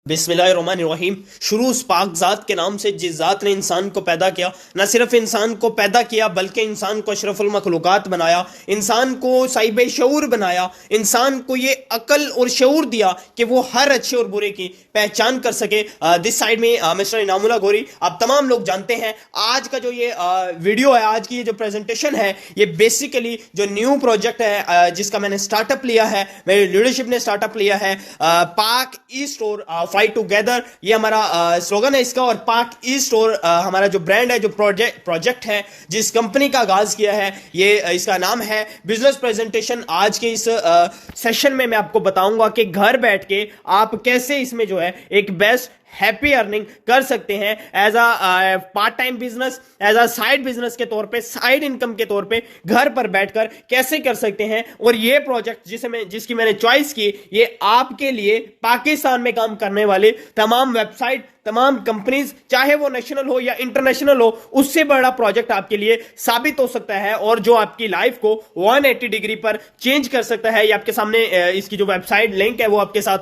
बिस्मिल्लाहिर्रहमानिर्रहीम। शुरू उस पाक ज़ात के नाम से जिस ज़ात ने इंसान को पैदा किया, न सिर्फ इंसान को पैदा किया बल्कि इंसान को अशरफुल मखलूक़ात बनाया, इंसान को साहिब शऊर बनाया, इंसान को ये अकल और शऊर दिया कि वो हर अच्छे और बुरे की पहचान कर सके। दिस साइड में मिस्टर इनामुल्लाह गोरी, आप तमाम लोग जानते हैं आज का जो ये वीडियो है, आज की ये जो प्रेजेंटेशन है, ये बेसिकली जो न्यू प्रोजेक्ट है जिसका मैंने स्टार्टअप लिया है, मेरी लीडरशिप ने स्टार्टअप लिया है, पाक ई स्टोर फाइट टुगेदर, ये हमारा स्लोगन है इसका। और पाक ई स्टोर हमारा जो ब्रांड है, जो प्रोजेक्ट है, जिस कंपनी का आगाज किया है, ये इसका नाम है बिजनेस प्रेजेंटेशन। आज के इस सेशन में मैं आपको बताऊंगा कि घर बैठ के आप कैसे इसमें जो है एक बेस्ट हैप्पी अर्निंग कर सकते हैं as a part time business, as a side business के तौर पे, साइड इनकम के तौर पे घर पर बैठकर कैसे कर सकते हैं। और ये प्रोजेक्ट जिसकी मैंने चॉइस की, ये आपके लिए पाकिस्तान में काम करने वाले तमाम वेबसाइट, तमाम कंपनीज, चाहे वो नेशनल हो या इंटरनेशनल हो, उससे बड़ा प्रोजेक्ट आपके लिए साबित हो सकता है और जो आपकी लाइफ को 180 डिग्री पर चेंज कर सकता है। ये आपके सामने इसकी जो वेबसाइट लिंक है वो आपके साथ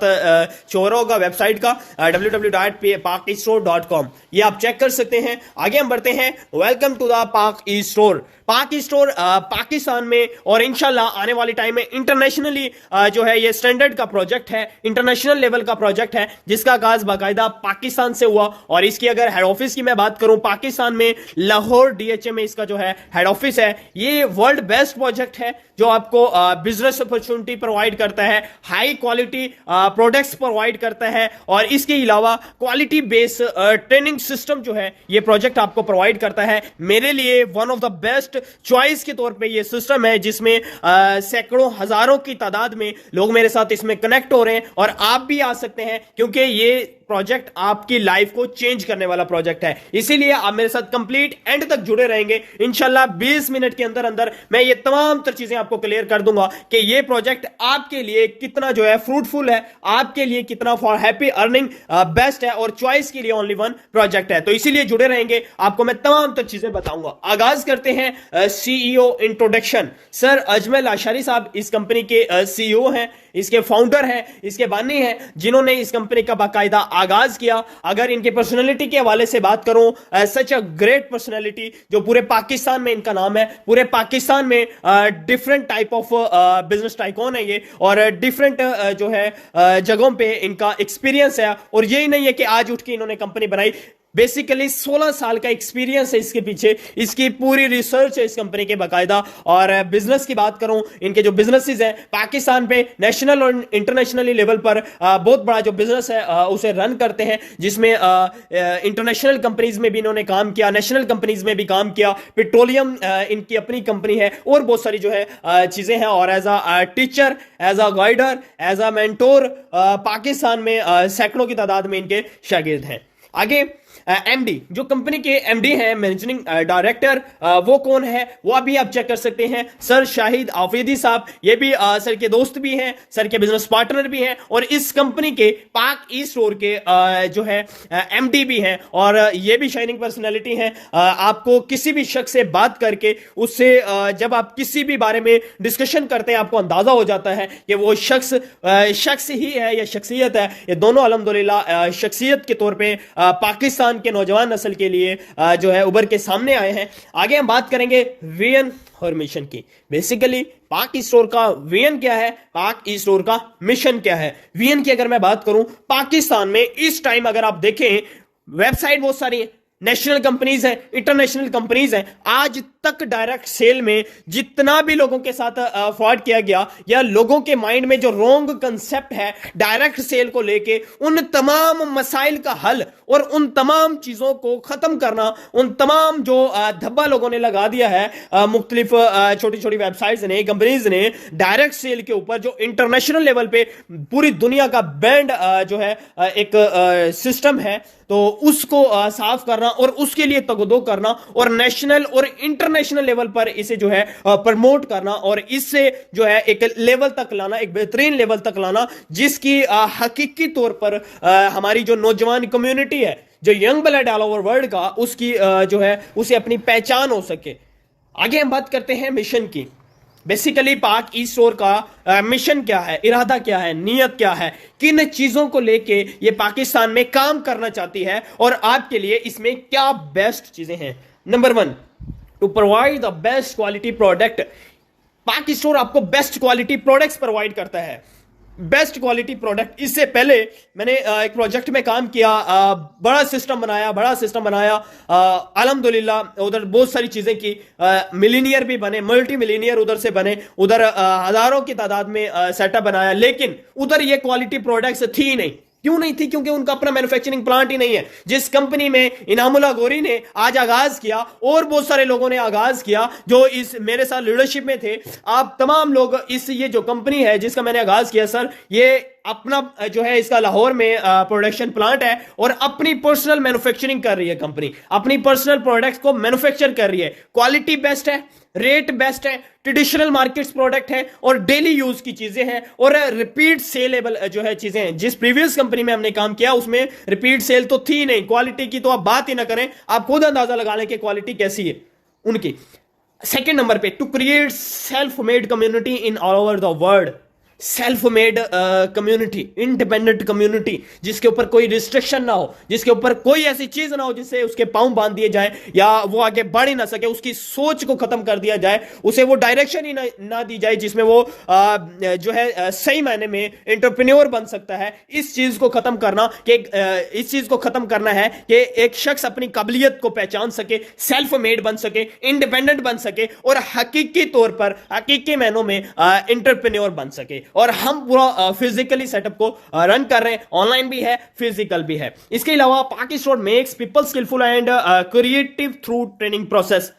शो हो रहा होगा, वेबसाइट का www.pakistore.com, ये आप चेक कर सकते हैं। आगे हम बढ़ते हैं। वेलकम टू द पाक ई स्टोर। पाक ई स्टोर पाकिस्तान में और इंशाल्लाह आने वाली टाइम में इंटरनेशनली जो है ये स्टैंडर्ड का प्रोजेक्ट है, इंटरनेशनल लेवल का प्रोजेक्ट है, जिसका आगाज बाकायदा पाकिस्तान से हुआ। और इसकी अगर हेड ऑफिस की मैं बात करूं, पाकिस्तान में लाहौर डीएचए में इसका जो है हेड ऑफिस है। ये वर्ल्ड बेस्ट प्रोजेक्ट है जो आपको बिजनेस अपॉर्चुनिटी प्रोवाइड करता है, हाई क्वालिटी प्रोडक्ट्स प्रोवाइड करता है, और इसके अलावा क्वालिटी बेस्ड ट्रेनिंग सिस्टम जो है ये प्रोजेक्ट आपको प्रोवाइड करता है। मेरे लिए one of the best choice के तौर पे ये सिस्टम है, जिसमें सैकड़ों हजारों की तादाद में लोग मेरे साथ इसमें कनेक्ट हो रहे हैं, और आप भी आ सकते हैं क्योंकि ये प्रोजेक्ट आपकी लाइफ को चेंज करने वाला प्रोजेक्ट है। इसीलिए आप मेरे साथ कंप्लीट एंड तक जुड़े रहेंगे। इंशाल्लाह 20 मिनट के अंदर अंदर मैं ये तमाम तर चीजें आपको क्लियर कर दूंगा कि ये प्रोजेक्ट आपके लिए कितना जो है फ्रूटफुल है, आपके लिए कितना फॉर हैप्पी अर्निंग बेस्ट है, और चॉइस के लिए ओनली वन प्रोजेक्ट है। तो इसीलिए जुड़े रहेंगे, आपको मैं तमाम तर चीजें बताऊंगा। आगाज करते हैं सीईओ इंट्रोडक्शन। सर अजमल आशारी साहब इस कंपनी के सीईओ हैं, इसके फाउंडर हैं, इसके बानी हैं, जिन्होंने इस कंपनी का बाकायदा आगाज किया। अगर इनके पर्सनालिटी के हवाले से बात करूं, सच अ ग्रेट पर्सनालिटी, जो पूरे पाकिस्तान में इनका नाम है, पूरे पाकिस्तान में different type of business tycoon है ये, और डिफरेंट जो है जगहों पे इनका एक्सपीरियंस है। और यही नहीं है कि आज उठ के इन्होंने कंपनी बनाई, बेसिकली 16 साल का एक्सपीरियंस है इसके पीछे, इसकी पूरी रिसर्च है इस कंपनी के बाकायदा। और बिजनेस की बात करूं, इनके जो बिजनेसेस हैं पाकिस्तान पे नेशनल और इंटरनेशनली लेवल पर बहुत बड़ा जो बिजनेस है उसे रन करते हैं, जिसमें इंटरनेशनल कंपनीज में भी इन्होंने काम किया, नेशनल कंपनीज में भी काम किया, पेट्रोलियम इनकी अपनी कंपनी है, और बहुत सारी जो है चीजें हैं। और as a teacher, as a guider, as a mentor Pakistan में सैकड़ों की तादाद में इनके शागिर्द हैं। आगे एमडी, जो कंपनी के एमडी हैं, मैनेजिंग डायरेक्टर, वो कौन है वो अभी आप चेक कर सकते हैं, सर शाहिद आफरीदी साहब। ये भी सर के दोस्त भी हैं, सर के बिजनेस पार्टनर भी हैं, और इस कंपनी के पाक ई स्टोर के जो है एमडी भी हैं, और ये भी शाइनिंग पर्सनैलिटी हैं। आपको किसी भी शख्स से बात करके उससे जब आप किसी भी बारे में डिस्कशन करते हैं, आपको अंदाजा हो जाता है कि वो शख्स ही है या शख्सियत है। ये दोनों अल्हम्दुलिल्लाह शख्सियत के तौर पे पाकिस्तान के नौजवान नस्ल के लिए जो है उभर के सामने आए हैं। आगे हम बात करेंगे विजन और मिशन की। बेसिकली पाक ई स्टोर का विजन क्या है, पाक ई स्टोर का मिशन क्या है। विजन की अगर मैं बात करूं, पाकिस्तान में इस टाइम अगर आप देखें, वेबसाइट बहुत सारी है, नेशनल कंपनीज हैं, इंटरनेशनल कंपनीज हैं। आज तक डायरेक्ट सेल में जितना भी लोगों के साथ फ्रॉड किया गया, या लोगों के माइंड में जो रॉन्ग कंसेप्ट है डायरेक्ट सेल को लेके, उन तमाम मसाइल का हल और उन तमाम चीजों को खत्म करना, उन तमाम जो धब्बा लोगों ने लगा दिया है मुख्तलिफ छोटी छोटी वेबसाइट्स ने, कंपनीज ने डायरेक्ट सेल के ऊपर, जो इंटरनेशनल लेवल पे पूरी दुनिया का बैंड जो है एक सिस्टम है, तो उसको साफ करना और उसके लिए तगदो करना, और नेशनल और इंटरनेशनल लेवल पर इसे जो है प्रमोट करना, और इससे जो है एक लेवल तक लाना, एक बेहतरीन लेवल तक लाना, जिसकी हकीकी तौर पर हमारी जो नौजवान कम्युनिटी है, जो young blood all over world का, उसकी जो है उसे अपनी पहचान हो सके। आगे हम बात करते हैं मिशन की। बेसिकली पाक ई स्टोर का मिशन क्या है, इरादा क्या है, नीयत क्या है, किन चीजों को लेके ये पाकिस्तान में काम करना चाहती है और आपके लिए इसमें क्या बेस्ट चीजें हैं। Number 1, to provide the best quality product. Pak store आपको बेस्ट क्वालिटी प्रोडक्ट्स प्रोवाइड करता है। बेस्ट क्वालिटी प्रोडक्ट, इससे पहले मैंने एक प्रोजेक्ट में काम किया, बड़ा सिस्टम बनाया अल्हम्दुलिल्लाह, उधर बहुत सारी चीजें की, मिलीनियर भी बने, मल्टी मिलीनियर उधर से बने, उधर हजारों की तादाद में सेटअप बनाया, लेकिन उधर ये क्वालिटी प्रोडक्ट्स थी नहीं। क्यों नहीं थी? क्योंकि उनका अपना मैन्युफैक्चरिंग प्लांट ही नहीं है। जिस कंपनी में इनामुल्लाह गोरी ने आज आगाज किया और बहुत सारे लोगों ने आगाज किया जो इस मेरे साथ लीडरशिप में थे, आप तमाम लोग, इस ये जो कंपनी है जिसका मैंने आगाज किया सर, ये अपना जो है इसका लाहौर में प्रोडक्शन प्लांट है और अपनी पर्सनल मैन्युफैक्चरिंग कर रही है कंपनी, अपनी पर्सनल प्रोडक्ट्स को मैन्युफैक्चर कर रही है। क्वालिटी बेस्ट है, रेट बेस्ट है, ट्रेडिशनल मार्केट्स प्रोडक्ट है और डेली यूज की चीजें हैं और रिपीट सेलेबल जो है चीजें हैं। जिस प्रीवियस कंपनी में हमने काम किया उसमें रिपीट सेल तो थी नहीं, क्वालिटी की तो आप बात ही ना करें, आप खुद अंदाजा लगा लें कि क्वालिटी कैसी है उनकी। सेकंड नंबर पे, to create self made community in all over the world. Self made community, independent community, जिसके ऊपर कोई रिस्ट्रिक्शन ना हो, जिसके ऊपर कोई ऐसी चीज ना हो जिससे उसके पांव बांध दिए जाए या वो आगे बढ़ ही ना सके, उसकी सोच को खत्म कर दिया जाए, उसे वो डायरेक्शन ही ना दी जाए जिसमें वो जो है सही मायने में एंटरप्रेन्योर बन सकता है। इस चीज को खत्म करना इस चीज को खत्म करना है कि एक शख्स अपनी काबिलियत को पहचान सके, सेल्फ मेड बन सके, इंडिपेंडेंट बन सके और हकीकी तौर पर, हकीकी मायनों में एंटरप्रेन्योर बन सके। और हम पूरा फिजिकली सेटअप को रन कर रहे हैं, ऑनलाइन भी है, फिजिकल भी है। इसके अलावा Pak store makes people skillful and creative through training process.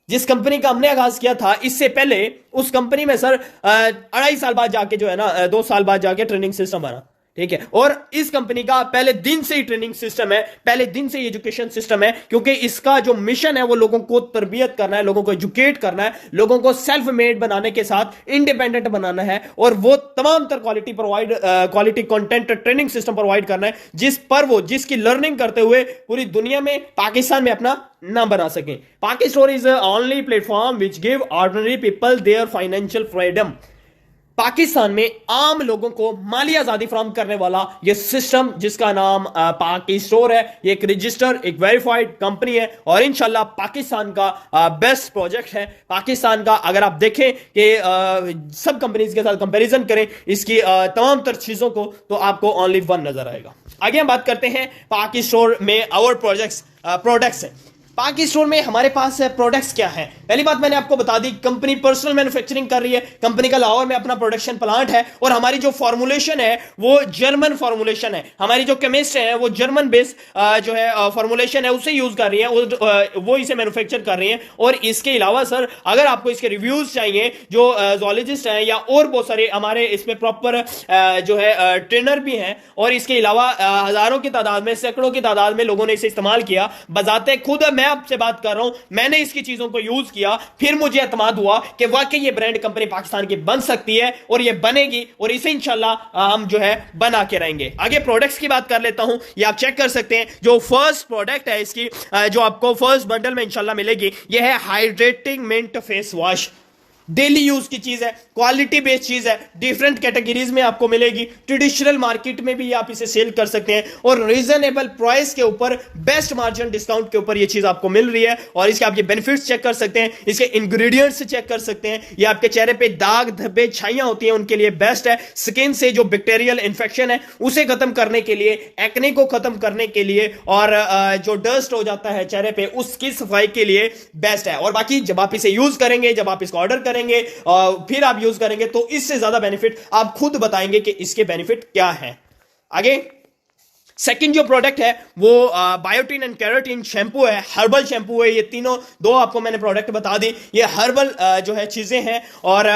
जिस कंपनी का हमने आगाज किया था, इससे पहले उस कंपनी में सर 2.5 साल बाद जाके जो है ना, 2 साल बाद जाके ट्रेनिंग सिस्टम बना, ठीक है। और इस कंपनी का पहले दिन से ही ट्रेनिंग सिस्टम है, पहले दिन से ही एजुकेशन सिस्टम है, क्योंकि इसका जो मिशन है वो लोगों को तरबियत करना है, लोगों को एजुकेट करना है, लोगों को सेल्फ मेड बनाने के साथ इंडिपेंडेंट बनाना है और वो तमाम तर quality content training system provide करना है जिस पर वो, जिसकी लर्निंग करते हुए पूरी दुनिया में, पाकिस्तान में अपना नाम बना सकें। पाक store is only platform which give ordinary people there financial freedom. Pakistan में आम लोगों को माली आजादी फराहम करने वाला यह सिस्टम, जिसका नाम पाक स्टोर है, ये एक रजिस्टर्ड, एक वेरीफाइड कंपनी है और इंशाल्लाह पाकिस्तान का बेस्ट प्रोजेक्ट है। पाकिस्तान का अगर आप देखें कि सब कंपनीज के साथ कंपैरिजन करें इसकी तमाम तर चीजों को, तो आपको ओनली वन नजर आएगा। आगे हम बात करते हैं पाक स्टोर में और प्रोडक्ट्स है। पाक स्टोर में हमारे पास प्रोडक्ट्स क्या हैं? पहली बात मैंने आपको बता दी, कंपनी पर्सनल मैन्युफैक्चरिंग कर रही है, कंपनी का लाहौर में अपना प्रोडक्शन प्लांट है और हमारी जो फॉर्मुलेशन है वो जर्मन फॉर्मुलेशन है। हमारी जो केमिस्ट है वो जर्मन बेस जो है फॉर्मुलेशन है उसे यूज कर रही है, वो इसे मैन्युफैक्चर कर रही है। और इसके अलावा सर अगर आपको इसके रिव्यूज चाहिए, जो जूलॉजिस्ट हैं या और बहुत सारे हमारे इसमें प्रॉपर जो है ट्रेनर भी हैं, और इसके अलावा हजारों की तादाद में, सैकड़ों की तादाद में लोगों ने इसे इस्तेमाल किया। बजाते खुद मैं आपसे बात कर रहा हूं, मैंने इसकी चीजों को यूज किया, फिर मुझे एतमाद हुआ कि वाकई ये ब्रांड कंपनी पाकिस्तान की बन सकती है और ये बनेगी और इसे इंशाल्लाह हम जो है बना के रहेंगे। आगे प्रोडक्ट्स की बात कर लेता हूं, ये आप चेक कर सकते हैं। जो फर्स्ट प्रोडक्ट है इसकी, जो आपको फर्स्ट बंडल में इंशाल्लाह मिलेगी, ये है hydrating mint face wash. Daily use की चीज है, क्वालिटी बेस्ड चीज है, डिफरेंट कैटेगरीज में आपको मिलेगी, ट्रेडिशनल मार्केट में भी आप इसे सेल कर सकते हैं और रीजनेबल प्राइस के ऊपर, बेस्ट मार्जिन डिस्काउंट के ऊपर ये चीज आपको मिल रही है। और इसके आप ये बेनिफिट्स चेक कर सकते हैं, इसके इंग्रेडिएंट्स चेक कर सकते हैं। ये आपके चेहरे पे दाग धब्बे छाइयां होती हैं उनके लिए बेस्ट है, स्किन से जो बैक्टीरियल इंफेक्शन है उसे खत्म करने के लिए, एक्ने को खत्म करने के लिए और जो डस्ट हो जाता है चेहरे पे उसकी सफाई के लिए बेस्ट है। और बाकी जब आप इसे यूज करेंगे, जब आप इसको ऑर्डर करेंगे और फिर आप यूज करेंगे, तो इससे ज्यादा बेनिफिट आप खुद बताएंगे कि इसके बेनिफिट क्या हैं। आगे सेकंड जो प्रोडक्ट है वो बायोटिन एंड कैराटिन शैम्पू है, हर्बल शैम्पू है। ये तीनों दो आपको मैंने प्रोडक्ट बता दी, ये हर्बल जो है चीजें हैं और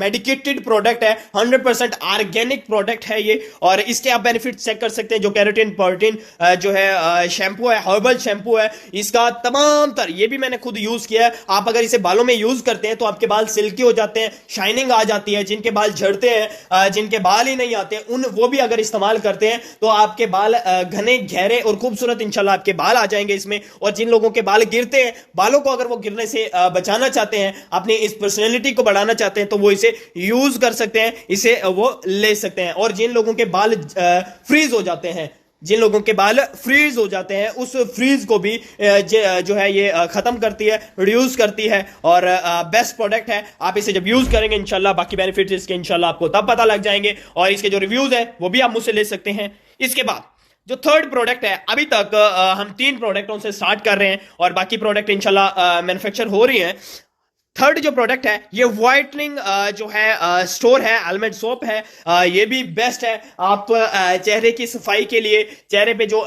मेडिकेटेड प्रोडक्ट है, 100% ऑर्गेनिक प्रोडक्ट है ये। और इसके आप बेनिफिट चेक कर सकते हैं। जो कैराटिन प्रोटीन जो है शैम्पू है, हर्बल शैम्पू है, इसका तमाम तर, ये भी मैंने खुद यूज किया है। आप अगर इसे बालों में यूज करते हैं तो आपके बाल सिल्की हो जाते हैं, शाइनिंग आ जाती है। जिनके बाल झड़ते हैं, जिनके बाल ही नहीं आते, वो भी अगर इस्तेमाल करते हैं तो आपके बाल घने गहरे और खूबसूरत इंशाल्लाह आपके बाल आ जाएंगे इसमें। और जिन लोगों के बाल गिरते हैं, बालों को अगर वो गिरने से बचाना चाहते हैं, अपनी इस पर्सनैलिटी को बढ़ाना चाहते हैं, तो वो इसे यूज कर सकते हैं, इसे वो ले सकते हैं। और जिन लोगों के बाल फ्रीज हो जाते हैं, जिन लोगों के बाल फ्रीज हो जाते हैं, उस फ्रीज को भी जो है ये खत्म करती है, रिड्यूस करती है और बेस्ट प्रोडक्ट है। आप इसे जब यूज करेंगे इंशाल्लाह बाकी बेनिफिट्स इसके इंशाल्लाह आपको तब पता लग जाएंगे और इसके जो रिव्यूज है वो भी आप मुझसे ले सकते हैं। इसके बाद जो थर्ड प्रोडक्ट है, अभी तक हम 3 प्रोडक्टों से स्टार्ट कर रहे हैं और बाकी प्रोडक्ट इंशाल्लाह मैन्युफैक्चर हो रही हैं। थर्ड जो प्रोडक्ट है ये व्हाइटनिंग जो है स्टोर है, आलमंड सोप है। ये भी बेस्ट है आप चेहरे की सफाई के लिए, चेहरे पे जो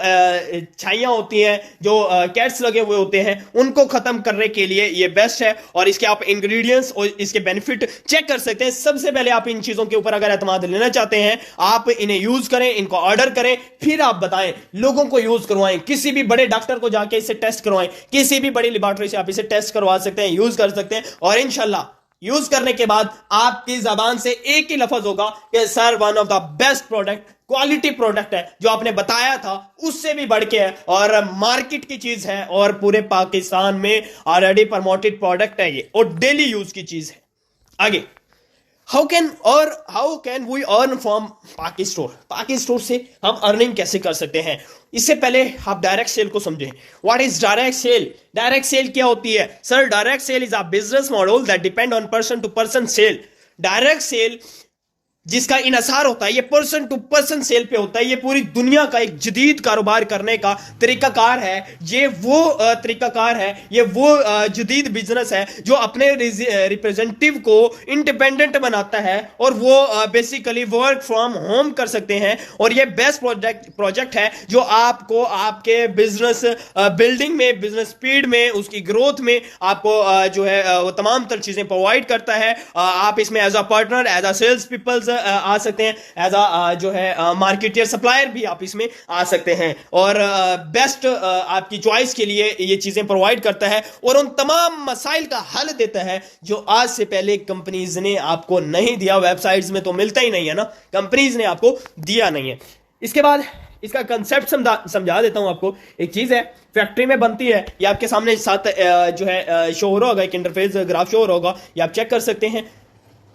छाइयां होती हैं, जो कैट्स लगे हुए होते हैं, उनको खत्म करने के लिए ये बेस्ट है। और इसके आप इंग्रेडिएंट्स और इसके बेनिफिट चेक कर सकते हैं। सबसे पहले आप इन चीजों के ऊपर अगर एतमाद लेना चाहते हैं, आप इन्हें यूज करें, इनको ऑर्डर करें, फिर आप बताएं, लोगों को यूज करवाएं, किसी भी बड़े डॉक्टर को जाके इसे टेस्ट करवाएं, किसी भी बड़ी लेबोरेटरी से आप इसे टेस्ट करवा सकते हैं, यूज कर सकते हैं। और इंशाल्लाह यूज करने के बाद आपकी जबान से एक ही लफ्ज होगा कि sir one of the best product, quality product है, जो आपने बताया था उससे भी बढ़ के है और मार्केट की चीज है और पूरे पाकिस्तान में ऑलरेडी प्रमोटेड प्रोडक्ट है ये और डेली यूज की चीज है। आगे how can we earn from Paki store? Paki store से हम अर्निंग कैसे कर सकते हैं? इससे पहले आप डायरेक्ट सेल को समझें। What is direct sale? Direct sale क्या होती है? Sir direct sale is a business model that depend on person to person sale. Direct sale जिसका इनसार होता है, ये पर्सन टू पर्सन सेल पे होता है। ये पूरी दुनिया का एक जदीद कारोबार करने का तरीकाकार है। ये वो तरीकाकार है, ये वो जदीद बिजनेस है जो अपने रिप्रेजेंटेटिव को इंडिपेंडेंट बनाता है और वो बेसिकली वर्क फ्रॉम होम कर सकते हैं। और ये बेस्ट प्रोजेक्ट है जो आपको आपके बिजनेस बिल्डिंग में, बिजनेस स्पीड में, उसकी ग्रोथ में आपको जो है वो तमाम तर चीजें प्रोवाइड करता है। आप इसमें as a partner, as a sales peoples आ सकते हैं, एज अ जो है मार्केटियर सप्लायर भी आप इसमें आ सकते हैं। और बेस्ट आपकी चॉइस के लिए ये चीजें प्रोवाइड करता है और उन तमाम मसाइल का हल देता है जो आज से पहले कंपनीज ने आपको नहीं दिया। वेबसाइट्स में तो मिलता ही नहीं है ना, कंपनीज ने आपको दिया नहीं है। इसके बाद इसका कंसेप्ट समझा देता हूं आपको। एक चीज है, फैक्ट्री में बनती है, ये आपके सामने साथ जो है शो हो रहा होगा, एक इंटरफेस ग्राफ शो हो रहा होगा, ये आप चेक कर सकते हैं।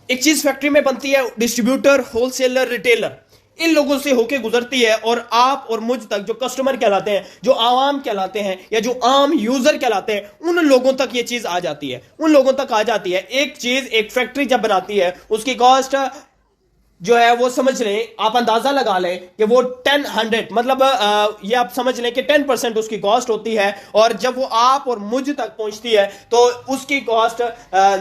एक चीज फैक्ट्री में बनती है, डिस्ट्रीब्यूटर, होलसेलर, रिटेलर, इन लोगों से होके गुजरती है और आप और मुझ तक जो कस्टमर कहलाते हैं, जो आवाम कहलाते हैं या जो आम यूजर कहलाते हैं, उन लोगों तक ये चीज आ जाती है, उन लोगों तक आ जाती है। एक चीज, एक फैक्ट्री जब बनाती है, उसकी कॉस्ट जो है वो समझ लें, आप अंदाजा लगा लें कि वो 100 मतलब ये आप समझ लें कि 10% उसकी कॉस्ट होती है। और जब वो आप और मुझ तक पहुंचती है तो उसकी कॉस्ट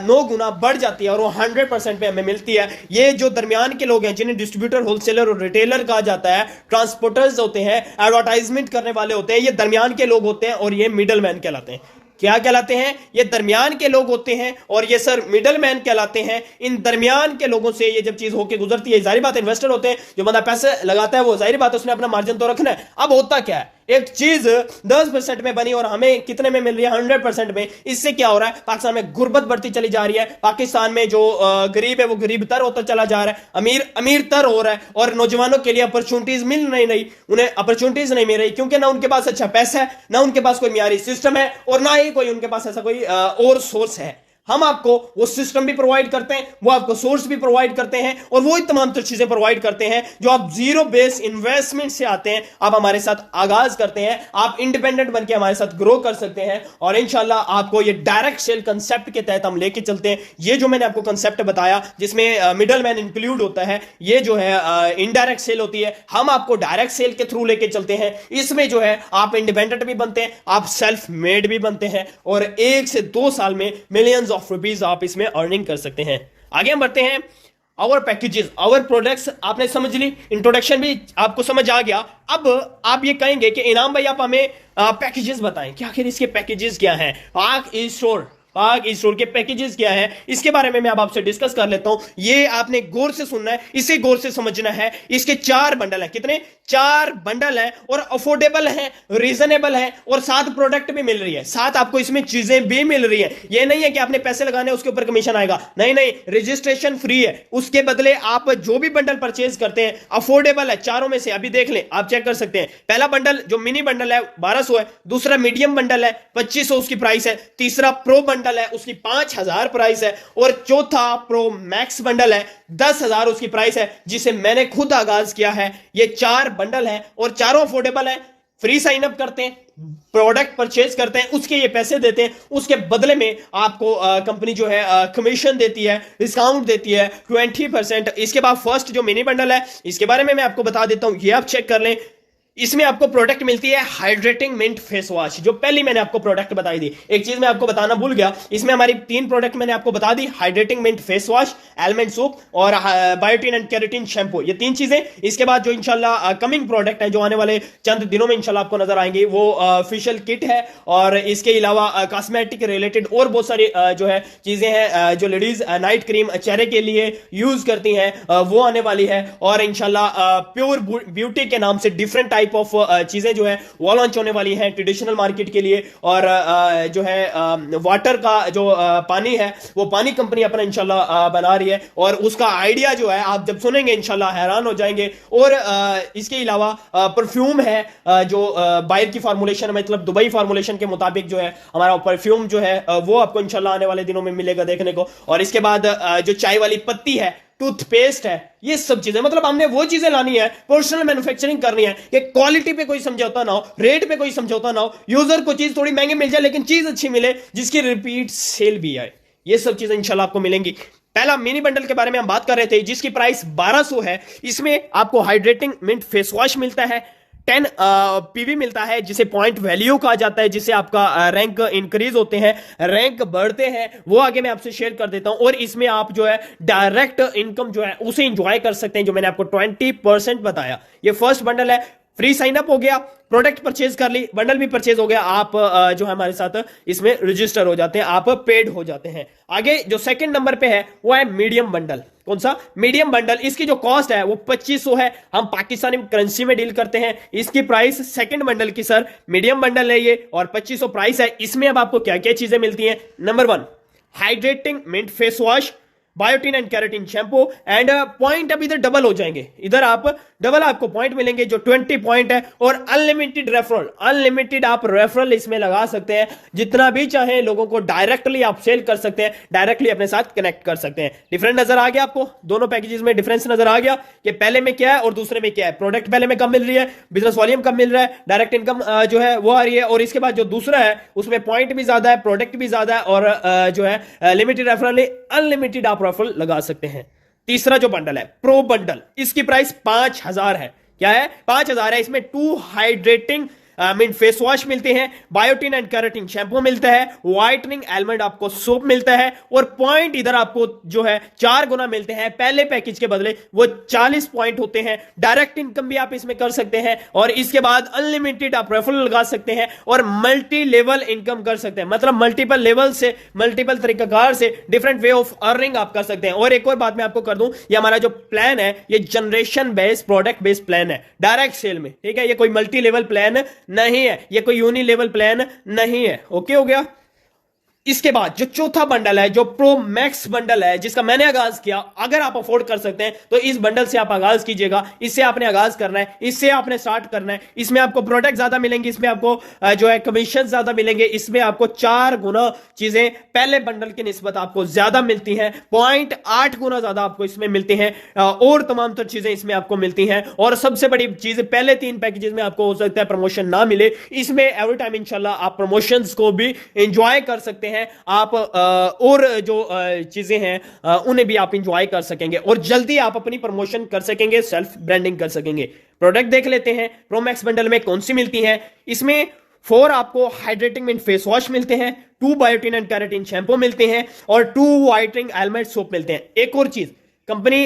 9 गुना बढ़ जाती है और वो 100% पे हमें मिलती है। ये जो दरमियान के लोग हैं, जिन्हें डिस्ट्रीब्यूटर, होलसेलर और रिटेलर कहा जाता है, ट्रांसपोर्टर्स होते हैं, एडवर्टाइजमेंट करने वाले होते हैं, ये दरमियान के लोग होते हैं और ये मिडल मैन कहलाते हैं। क्या कहलाते हैं? ये दरमियान के लोग होते हैं और ये सर मिडल मैन कहलाते हैं। इन दरमियान के लोगों से ये जब चीज होके गुजरती है, जाहिर बात इन्वेस्टर होते हैं, जो बंदा पैसे लगाता है वो जाहिर बात उसने अपना मार्जिन तो रखना है। अब होता क्या है, एक चीज 10% में बनी और हमें कितने में मिल रही है? 100% में। इससे क्या हो रहा है? पाकिस्तान में गुर्बत बढ़ती चली जा रही है। पाकिस्तान में जो गरीब है वो गरीब तर होता चला जा रहा है, अमीर अमीर तर हो रहा है और नौजवानों के लिए अपॉर्चुनिटीज मिल नहीं रही, उन्हें अपॉर्चुनिटीज नहीं मिल रही क्योंकि ना उनके पास अच्छा पैसा है, ना उनके पास कोई मियारी सिस्टम है और ना ही कोई उनके पास ऐसा कोई और सोर्स है। हम आपको वो सिस्टम भी प्रोवाइड करते हैं, वो आपको सोर्स भी प्रोवाइड करते हैं और वो ही तमाम तर चीजें प्रोवाइड करते हैं जो आप जीरो बेस इन्वेस्टमेंट से आते हैं। आप हमारे साथ आगाज करते हैं, आप इंडिपेंडेंट बनके हमारे साथ ग्रो कर सकते हैं और इंशाल्लाह आपको ये डायरेक्ट सेल कंसेप्ट के तहत हम लेके चलते हैं। ये जो मैंने आपको कंसेप्ट बताया जिसमें मिडल मैन इंक्लूड होता है, ये जो है इनडायरेक्ट सेल होती है, हम आपको डायरेक्ट सेल के थ्रू लेके चलते हैं। इसमें जो है आप इंडिपेंडेंट भी बनते हैं, आप सेल्फ मेड भी बनते हैं और 1 से 2 साल में मिलियंस ऑफ रुपीज आप इसमें अर्निंग कर सकते हैं। आगे हम बढ़ते हैं। आवर पैकेजेस, आवर प्रोडक्ट्स आपने समझ ली, इंट्रोडक्शन भी आपको समझ आ गया। अब आप ये कहेंगे कि इनाम भाई आप हमें पैकेजेस बताएं कि आखिर इसके पैकेजेस क्या हैं। पाक ई स्टोर, पाक स्टोर के पैकेजेस क्या है इसके बारे में मैं अब आपसे डिस्कस कर लेता हूं। ये आपने गौर से सुनना है, इसे गौर से समझना है। इसके 4 बंडल हैं। कितने? 4 बंडल हैं और अफोर्डेबल हैं, रीजनेबल हैं और 7 प्रोडक्ट भी मिल रही है, 7 आपको इसमें चीजें भी मिल रही है। ये नहीं है कि आपने पैसे लगाने उसके ऊपर कमीशन आएगा, नहीं नहीं, रजिस्ट्रेशन फ्री है। उसके बदले आप जो भी बंडल परचेज करते हैं अफोर्डेबल है। चारों में से अभी देख लें, आप चेक कर सकते हैं। पहला बंडल जो मिनी बंडल है 1200 है, दूसरा मीडियम बंडल है 2500 उसकी प्राइस है, तीसरा प्रो बंडल है उसकी 5000 प्राइस है और चौथा प्रो मैक्स बंडल है 10,000 उसकी प्राइस है, जिसे मैंने खुद आगाज किया है। ये 4 बंडल है और चारों अफोर्डेबल है। फ्री साइन अप करते हैं, प्रोडक्ट परचेज करते हैं, उसके ये पैसे देते हैं, उसके बदले में आपको कंपनी जो है कमीशन देती है, डिस्काउंट देती है 20%। इसके बाद फर्स्ट जो मिनी बंडल है इसके बारे में मैं आपको बता देता हूं, ये आप चेक कर लें। इसमें आपको प्रोडक्ट मिलती है हाइड्रेटिंग मिंट फेस वॉश, जो पहली मैंने आपको प्रोडक्ट बताई थी। एक चीज मैं आपको बताना भूल गया, इसमें हमारी 3 प्रोडक्ट मैंने आपको बता दी, hydrating mint face wash, element soap और बायोटिन एंड केराटिन शैम्पू, ये 3 चीजें। इसके बाद जो इंशाल्लाह कमिंग प्रोडक्ट है जो आने वाले चंद दिनों में इंशाल्लाह आपको नजर आएंगे, वो फेशियल किट है और इसके अलावा कॉस्मेटिक रिलेटेड और बहुत सारी जो है चीजें हैं जो लेडीज नाइट क्रीम चेहरे के लिए यूज करती हैं, वो आने वाली है। और इंशाल्लाह प्योर ब्यूटी के नाम से डिफरेंट टाइप ऑफ चीजें जो है वो लॉन्च होने वाली हैं ट्रेडिशनल मार्केट के लिए। और जो है वाटर का जो पानी है वो पानी कंपनी अपना इंशाल्लाह बना रही है और उसका आइडिया जो है आप जब सुनेंगे इंशाल्लाह हैरान हो जाएंगे। और इसके अलावा परफ्यूम है जो बाहर की फार्मूलेशन, मतलब दुबई फार्मूलेशन के मुताबिक जो है हमारा परफ्यूम जो है वो आपको इंशाल्लाह आने वाले दिनों में मिलेगा देखने को। और इसके बाद जो चाय वाली पत्ती है, टूथपेस्ट है, ये सब चीजें, मतलब हमने वो चीजें लानी है, पर्सनल मैन्युफैक्चरिंग करनी है कि क्वालिटी पे कोई समझौता ना हो, रेट पे कोई समझौता ना हो, यूजर को चीज थोड़ी महंगी मिल जाए लेकिन चीज अच्छी मिले जिसकी रिपीट सेल भी आए। ये सब चीजें इंशाल्लाह आपको मिलेंगी। पहला मिनी बंडल के बारे में हम बात कर रहे थे जिसकी प्राइस 1200 है। इसमें आपको हाइड्रेटिंग मिंट फेस वॉश मिलता है, 10 पीवी मिलता है जिसे पॉइंट वैल्यू कहा जाता है, जिससे आपका रैंक इंक्रीज होते हैं, रैंक बढ़ते हैं, वो आगे मैं आपसे शेयर कर देता हूं। और इसमें आप जो है डायरेक्ट इनकम जो है उसे इंजॉय कर सकते हैं, जो मैंने आपको 20% बताया। ये फर्स्ट बंडल है, फ्री साइन अप हो गया, प्रोडक्ट परचेज कर ली, बंडल भी परचेज हो गया, आप जो है हमारे साथ इसमें रजिस्टर हो जाते हैं, आप पेड हो जाते हैं। आगे जो सेकंड नंबर पे है वो है मीडियम बंडल। कौन सा? Medium bundle. इसकी जो कॉस्ट है वो 2500 है, हम पाकिस्तानी करेंसी में डील करते हैं। इसकी प्राइस सेकंड बंडल की सर मीडियम बंडल है ये और 2500 प्राइस है। इसमें अब आपको क्या क्या चीजें मिलती हैं? Number 1 hydrating mint face wash, biotin and keratin shampoo and point अब इधर डबल हो जाएंगे, इधर आप डबल आपको पॉइंट मिलेंगे जो 20 पॉइंट है। और अनलिमिटेड रेफरल, अनलिमिटेड आप रेफरल इसमें लगा सकते हैं, जितना भी चाहे लोगों को डायरेक्टली आप सेल कर सकते हैं, डायरेक्टली अपने साथ कनेक्ट कर सकते हैं। डिफरेंट नजर आ गया आपको? दोनों पैकेजेस में डिफरेंस नजर आ गया कि पहले में क्या है और दूसरे में क्या है। प्रोडक्ट पहले में कम मिल रही है, बिजनेस वॉल्यूम कम मिल रहा है, डायरेक्ट इनकम जो है वो आ रही है। और इसके बाद जो दूसरा है उसमें पॉइंट भी ज्यादा है, प्रोडक्ट भी ज्यादा है और जो है लिमिटेड रेफरल, अनलिमिटेड आप रेफरल लगा सकते हैं। तीसरा जो बंडल है प्रो बंडल, इसकी प्राइस 5000 है। क्या है? 5000 है। इसमें 2 हाइड्रेटिंग मिंट फेस वॉश मिलते हैं, बायोटिन एंड केराटिन शैम्पू मिलता है, व्हाइटनिंग एलमंड आपको सोप मिलता है और पॉइंट इधर आपको जो है 4 गुना मिलते हैं। पहले पैकेज के बदले वो 40 पॉइंट होते हैं। डायरेक्ट इनकम भी आप इसमें कर सकते हैं और इसके बाद अनलिमिटेड आप रेफरल लगा सकते हैं और मल्टी लेवल इनकम कर सकते हैं, मतलब मल्टीपल लेवल से, मल्टीपल तरीकाकार से डिफरेंट वे ऑफ अर्निंग आप कर सकते हैं। और एक और बात मैं आपको कर दूं, ये हमारा जो प्लान है ये generation based, product based plan है, डायरेक्ट सेल में, ठीक है? ये कोई मल्टी लेवल प्लान नहीं है, ये कोई यूनी लेवल प्लान नहीं है। ओके हो गया? इसके बाद जो चौथा बंडल है, जो प्रो मैक्स बंडल है, जिसका मैंने आगाज किया, अगर आप अफोर्ड कर सकते हैं तो इस बंडल से आप आगाज कीजिएगा। इससे आपने आगाज करना है, इससे आपने स्टार्ट करना है। इसमें आपको प्रोडक्ट ज्यादा मिलेंगे, इसमें आपको जो है कमीशन ज्यादा मिलेंगे, इसमें आपको 4 गुना चीजें पहले बंडल की निस्बत आपको ज्यादा मिलती हैं, पॉइंट 8 गुना ज्यादा आपको इसमें मिलती हैं और तमाम तर चीजें इसमें आपको मिलती हैं। और सबसे बड़ी चीज, पहले 3 पैकेजेस में आपको हो सकता है प्रमोशन ना मिले, इसमें एवरी टाइम इंशाल्लाह आप प्रमोशंस को भी एंजॉय कर सकते हैं। आप और जो चीजें हैं उन्हें भी आप इंजॉय कर सकेंगे और जल्दी आप अपनी प्रमोशन कर सकेंगे, सेल्फ ब्रांडिंग कर सकेंगे। प्रोडक्ट देख लेते हैं प्रो मैक्स बंडल में कौन सी मिलती हैं। इसमें 4 आपको हाइड्रेटिंग मिंट फेस वॉश मिलते हैं, 2 बायोटिन एंड केराटिन शैम्पू मिलते हैं और 2 व्हाइटनिंग एलमेंट सोप मिलते हैं। एक और चीज, कंपनी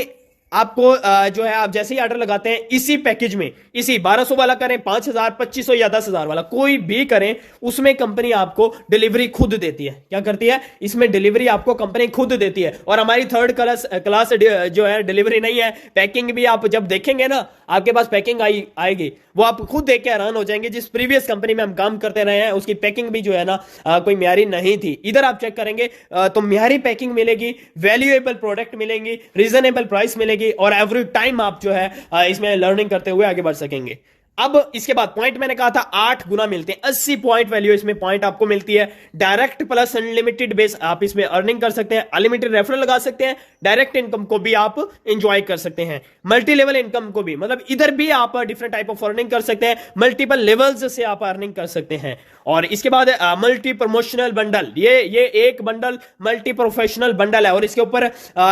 आपको जो है आप जैसे ही ऑर्डर लगाते हैं इसी पैकेज में, इसी 1200 वाला करें, 5000, 2500 या 10,000 वाला कोई भी करें, उसमें कंपनी आपको डिलीवरी खुद देती है। क्या करती है? इसमें डिलीवरी आपको कंपनी खुद देती है। और हमारी थर्ड क्लास जो है डिलीवरी नहीं है। पैकिंग भी आप जब देखेंगे ना, आपके पास पैकिंग आएगी, वो आप खुद देख के हैरान हो जाएंगे। जिस प्रीवियस कंपनी में हम काम करते रहे हैं उसकी पैकिंग भी जो है ना कोई म्यारी नहीं थी। इधर आप चेक करेंगे तो म्यारी पैकिंग मिलेगी, वैल्यूएबल प्रोडक्ट मिलेंगी, रीजनेबल प्राइस मिलेगी, और एवरी टाइम आप जो है इसमें लर्निंग करते हुए आगे बढ़ सकेंगे। अब इसके बाद पॉइंट मैंने कहा था 8 गुना मिलते हैं, 80 पॉइंट वैल्यू इसमें पॉइंट आपको मिलती है। डायरेक्ट प्लस अनलिमिटेड बेस आप इसमें अर्निंग कर सकते हैं, अनलिमिटेड रेफरल लगा सकते हैं, डायरेक्ट इनकम को भी आप एंजॉय कर सकते हैं, मल्टी लेवल इनकम को भी, मतलब इधर भी आप डिफरेंट टाइप ऑफ अर्निंग कर सकते हैं, मल्टीपल लेवल्स से आप अर्निंग कर सकते हैं। और इसके बाद मल्टी प्रमोशनल बंडल, ये एक बंडल मल्टी प्रोफेशनल बंडल है, और इसके ऊपर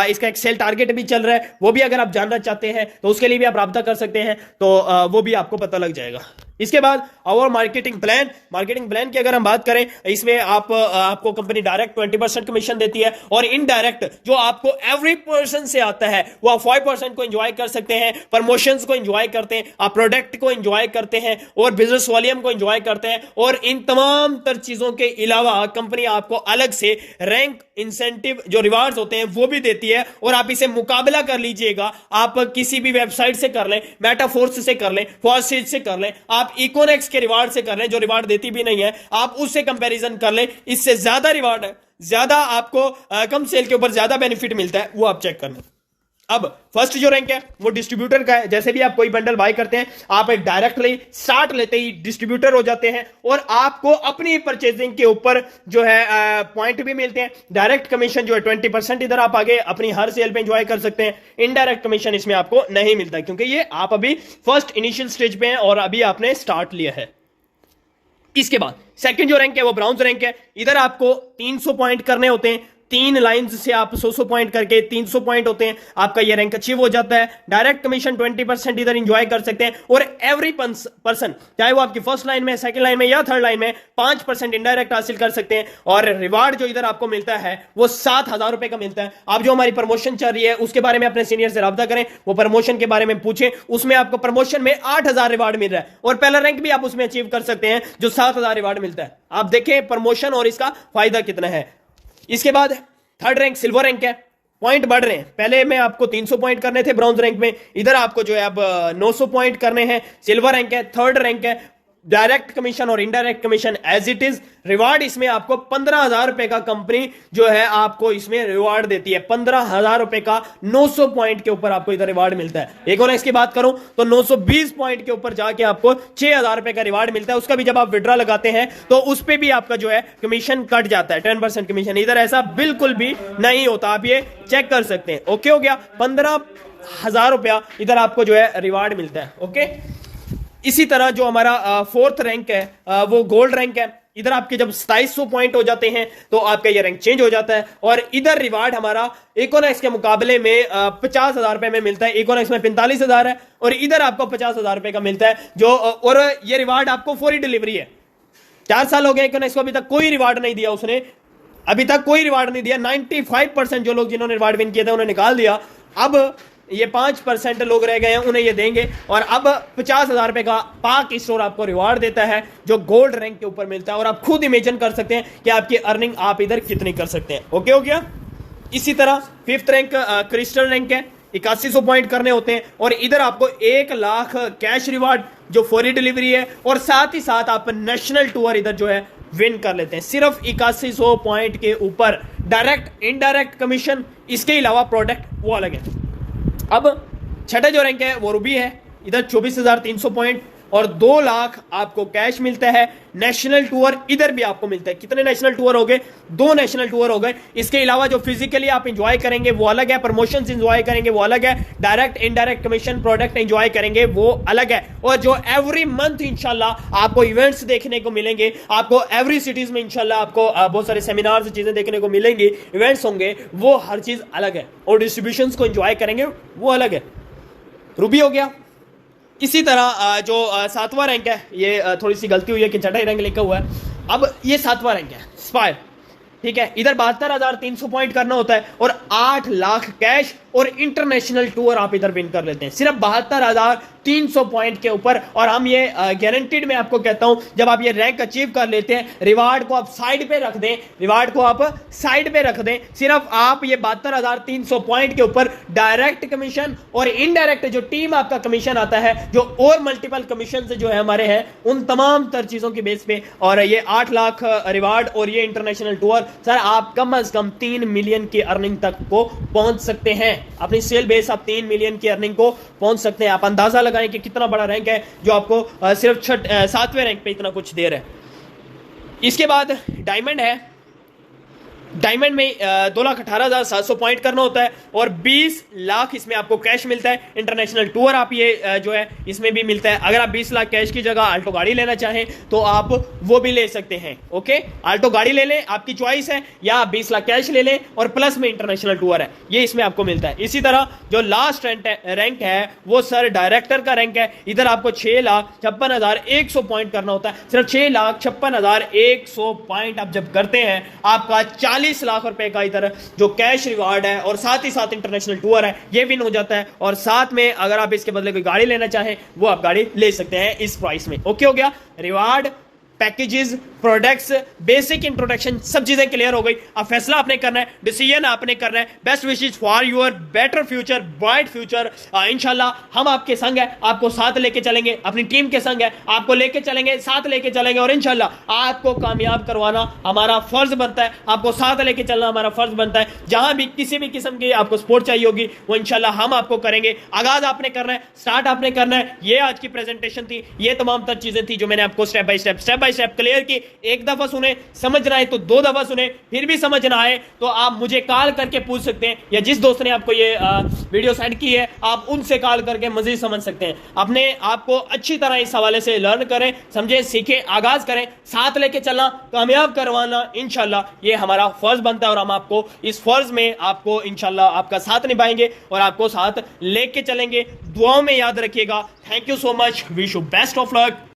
इसका एक सेल टारगेट भी चल रहा है, वो भी अगर आप जानना चाहते हैं तो उसके लिए भी आप राब्ता कर सकते हैं, तो वो भी आपको पता लग जाएगा। इसके बाद और मार्केटिंग प्लान की अगर हम बात करें, इसमें आपको कंपनी डायरेक्ट 20% कमीशन देती है, और इनडायरेक्ट जो आपको एवरी पर्सन से आता है वो आप 5% को एंजॉय कर सकते हैं, प्रमोशंस को एंजॉय करते हैं, आप प्रोडक्ट को एंजॉय करते हैं, और बिजनेस वॉल्यूम को एंजॉय करते हैं। और इन तमाम तर चीजों के अलावा कंपनी आपको अलग से रैंक इंसेंटिव जो रिवार्ड्स होते हैं वो भी देती है। और आप इसे मुकाबला कर लीजिएगा, आप किसी भी वेबसाइट से कर लें, मेटाफोर्स से कर लें, फॉरसीज से कर लें, आप इकोनेक्स के रिवार्ड से कर लें जो रिवार्ड देती भी नहीं है, आप उससे कंपैरिजन कर लें, इससे ज्यादा रिवार्ड है, ज्यादा आपको कम सेल के ऊपर ज्यादा बेनिफिट मिलता है, वो आप चेक कर लें। अब फर्स्ट जो रैंक है वो डिस्ट्रीब्यूटर का है। जैसे भी आप कोई बंडल बाय करते हैं, आप एक डायरेक्टली स्टार्ट लेते ही डिस्ट्रीब्यूटर हो जाते हैं, और आपको अपनी परचेजिंग के ऊपर जो है पॉइंट भी मिलते हैं। डायरेक्ट कमीशन जो है 20% इधर आप आगे अपनी हर सेल पे एंजॉय कर सकते हैं। इनडायरेक्ट कमीशन इसमें आपको नहीं मिलता, क्योंकि ये आप अभी फर्स्ट इनिशियल स्टेज पे हैं और अभी आपने स्टार्ट लिया है। इसके बाद सेकंड जो रैंक है वो ब्राउन्ज रैंक है। इधर आपको 300 पॉइंट करने होते हैं, 3 लाइंस से आप 100 पॉइंट करके 300 पॉइंट होते हैं, आपका ये रैंक अचीव हो जाता है। डायरेक्ट कमीशन 20% इधर एंजॉय कर सकते हैं, और एवरी पर्सन चाहे वो आपकी फर्स्ट लाइन में, सेकंड लाइन में या थर्ड लाइन में 5% इनडायरेक्ट हासिल कर सकते हैं। और रिवार्ड जो इधर आपको मिलता है वो 7,000 रुपए का मिलता है। आप जो हमारी प्रमोशन चल रही है उसके बारे में अपने सीनियर से राब्ता करें, वो प्रमोशन के बारे में पूछें, उसमें आपको प्रमोशन में 8,000 रिवार्ड मिल रहा है, और पहला रैंक भी आप उसमें अचीव कर सकते हैं जो 7,000 रिवार्ड मिलता है। आप देखें प्रमोशन और इसका फायदा कितना है। इसके बाद थर्ड रैंक सिल्वर रैंक है, पॉइंट बढ़ रहे हैं। पहले में आपको 300 पॉइंट करने थे ब्रॉन्ज रैंक में, इधर आपको जो है अब 900 पॉइंट करने हैं। सिल्वर रैंक है, थर्ड रैंक है, डायरेक्ट कमीशन और indirect commission as it is. Reward इसमें आपको 15,000 रुपए का कंपनी जो है आपको इसमें रिवार्ड देती है। 15,000 रुपए का 900 पॉइंट के ऊपर आपको इधर रिवार्ड मिलता है। एक और इसकी बात करूं तो 920 पॉइंट के ऊपर जाके आपको 6,000 रुपए का रिवार्ड मिलता है। उसका भी जब आप विड्रॉ लगाते हैं तो उस पर भी आपका जो है कमीशन कट जाता है, 10% कमीशन। इधर ऐसा बिल्कुल भी नहीं होता, आप ये चेक कर सकते हैं। ओके हो गया, 15,000 रुपया इधर आपको जो है रिवार्ड मिलता है। ओके, इसी तरह जो हमारा फोर्थ रैंक है वो गोल्ड रैंक है। इधर आपके जब 2700 पॉइंट हो जाते हैं तो आपका ये रैंक चेंज हो जाता है, और इधर रिवार्ड हमारा इकोनेक्स के मुकाबले में 50,000 रुपए में मिलता है। इकोनेक्स में 45,000 है और इधर आपको 50,000 रुपए का मिलता है जो, और ये रिवार्ड आपको फौरी डिलीवरी है। 4 साल हो गए इकोनेक्स को, अभी तक कोई रिवार्ड नहीं दिया उसने, अभी तक कोई रिवार्ड नहीं दिया। 95% जो लोग जिन्होंने रिवार्ड विन किए थे उन्हें निकाल दिया। अब ये 5% लोग रह गए हैं, उन्हें ये देंगे। और अब 50,000 रुपए का पाक स्टोर आपको रिवार्ड देता है जो गोल्ड रैंक के ऊपर मिलता है, और आप खुद इमेजिन कर सकते हैं कि आपकी अर्निंग आप इधर कितनी कर सकते हैं। ओके हो गया। इसी तरह फिफ्थ रैंक क्रिस्टल रैंक है, 8100 पॉइंट करने होते हैं, और इधर आपको 1 लाख कैश रिवार्ड जो फौरी डिलीवरी है, और साथ ही साथ आप नेशनल टूर इधर जो है विन कर लेते हैं सिर्फ 8100 पॉइंट के ऊपर। डायरेक्ट इनडायरेक्ट कमीशन, इसके अलावा प्रोडक्ट वो अलग है। अब छठा जो रैंक है वो रूबी है, इधर 24,300 पॉइंट और 2 लाख आपको कैश मिलता है। नेशनल टूर इधर भी आपको मिलता है। कितने नेशनल टूर हो गए? 2 नेशनल टूर हो गए। इसके अलावा जो फिजिकली आप एंजॉय करेंगे वो अलग है, प्रमोशंस एंजॉय करेंगे वो अलग है, direct indirect commission product enjoy करेंगे वो अलग है। और जो एवरी मंथ इंशाल्लाह आपको इवेंट्स देखने को मिलेंगे, आपको एवरी सिटीज में इंशाल्लाह आपको बहुत सारे सेमिनार्स चीजें देखने को मिलेंगी, इवेंट्स होंगे, वो हर चीज अलग है, और डिस्ट्रीब्यूशन को एंजॉय करेंगे वो अलग है। रूबी हो गया। इसी तरह जो 7वां रैंक है, ये थोड़ी सी गलती हुई है कि छठा रैंक लिखा हुआ है। अब ये 7वां रैंक है स्पायर, ठीक है, इधर 72,300 पॉइंट करना होता है और 8 लाख कैश और इंटरनेशनल टूर आप इधर विन कर लेते हैं सिर्फ 72,300 पॉइंट के ऊपर। और हम ये गारंटीड मैं आपको कहता हूं, जब आप ये रैंक अचीव कर लेते हैं, रिवार्ड को आप साइड पे रख दें, रिवार्ड को आप साइड पे रख दें, सिर्फ आप ये 72,300 पॉइंट के ऊपर डायरेक्ट कमीशन और इनडायरेक्ट जो टीम आपका कमीशन आता है, जो और मल्टीपल कमीशन जो है हमारे हैं, उन तमाम तर चीजों की बेस पे, और ये 8 लाख रिवार्ड और ये इंटरनेशनल टूर, सर आप कम से कम 3 मिलियन की अर्निंग तक को पहुंच सकते हैं। अपनी सेल बेस आप 3 मिलियन की अर्निंग को पहुंच सकते हैं। आप अंदाजा लगाएं कि कितना बड़ा रैंक है जो आपको सिर्फ 7वें रैंक पे इतना कुछ दे रहा है। इसके बाद डायमंड है। डायमंड में 2,18,700 पॉइंट करना होता है और 20 लाख इसमें आपको कैश मिलता है। इंटरनेशनल टूर आप ये जो है इसमें भी मिलता है। अगर आप 20 लाख कैश की जगह आल्टो गाड़ी लेना चाहें तो आप वो भी ले सकते हैं। ओके, आल्टो गाड़ी ले लें, आपकी चॉइस है, या आप 20 लाख कैश ले लें और प्लस में इंटरनेशनल टूर है, ये इसमें आपको मिलता है। इसी तरह जो लास्ट रैंक है वो सर डायरेक्टर का रैंक है। इधर आपको 6,56,100 पॉइंट करना होता है। सिर्फ 6,56,100 पॉइंट आप जब करते हैं, आपका 40 लाख रुपए का इधर जो कैश रिवार्ड है और साथ ही साथ इंटरनेशनल टूर है, ये विन हो जाता है। और साथ में अगर आप इसके बदले कोई गाड़ी लेना चाहें, वो आप गाड़ी ले सकते हैं इस प्राइस में। ओके हो गया, reward, packages, products, basic introduction, सब चीजें क्लियर हो गई। अब फैसला आपने करना है, डिसीजन आपने करना है। Best wishes for your better future, bright future. इंशाल्लाह हम आपके संग है, आपको साथ लेके चलेंगे, अपनी टीम के संग है, आपको लेके चलेंगे, साथ लेके चलेंगे, और इंशाल्लाह आपको कामयाब करवाना हमारा फर्ज बनता है, आपको साथ लेके चलना हमारा फर्ज बनता है। जहां भी किसी भी किस्म की आपको सपोर्ट चाहिए होगी, वो इंशाल्लाह हम आपको करेंगे। आगाज आपने करना है, स्टार्ट आपने करना है। ये आज की प्रेजेंटेशन थी, ये तमाम तर चीजें थी जो मैंने आपको स्टेप बाय स्टेप क्लियर की। एक दफा सुने, समझ ना आए तो 2 दफा सुने, फिर भी समझ ना आए तो आप मुझे कॉल करके पूछ सकते हैं, या जिस दोस्त ने आपको ये वीडियो सेंड की है आप उनसे कॉल करके मजीद समझ सकते हैं। अपने आपको अच्छी तरह इस हवाले से लर्न करें, समझें, सीखें, आगाज करें, साथ लेके चलना, कामयाब करवाना इंशाल्लाह ये हमारा फर्ज बनता है। और हम आपको इस फर्ज में आपको इंशाल्लाह आपका साथ निभाएंगे और आपको साथ लेके चलेंगे। दुआओं में याद रखिएगा। Thank you so much, wish you best of luck.